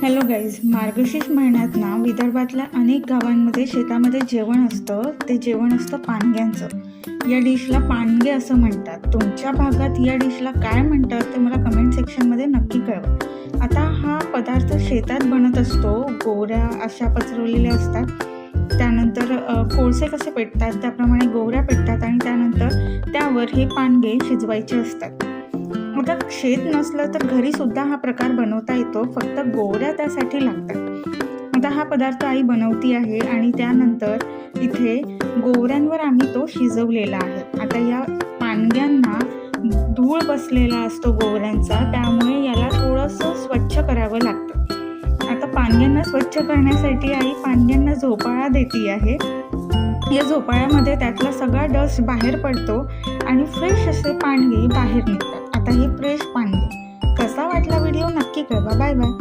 Hello guys, मार्गशीर्ष महिन्यात ना विदर्भातल्या अनेक गावांमध्ये शेतामध्ये जेवण असतं. ते जेवण असतं पानग्यांचं. या डिशला पानगे असं म्हणतात. तुमच्या भागात या डिशला काय म्हणतात ते मला कमेंट सेक्शनमध्ये नक्की कळवा. आता हा पदार्थ शेतात बनत असतो. गोवऱ्या अशा पसरवलेल्या असतात. त्यानंतर कोळसे कसे पेटतात त्याप्रमाणे गोवऱ्या पेटतात आणि त्यानंतर त्यावर हे पानगे शिजवायचे असतात. आता शेत नसलं तर घरीसुद्धा हा प्रकार बनवता येतो, फक्त गोवऱ्या त्यासाठी लागतात. आता हा पदार्थ आई बनवती आहे आणि त्यानंतर इथे गोवऱ्यांवर आम्ही तो शिजवलेला आहे. आता या पानग्यांना धूळ बसलेला असतो गोवऱ्यांचा, त्यामुळे याला थोडंसं स्वच्छ करावं लागतं. आता पानग्यांना स्वच्छ करण्यासाठी आई पानग्यांना झोपाळा देती आहे. या झोपाळ्यामध्ये त्यातला सगळा डस्ट बाहेर पडतो आणि फ्रेश असे पानगे बाहेर निघतात. आता हे फ्रेश पानगे. कसा वाटला व्हिडिओ नक्की कळवा. Bye bye.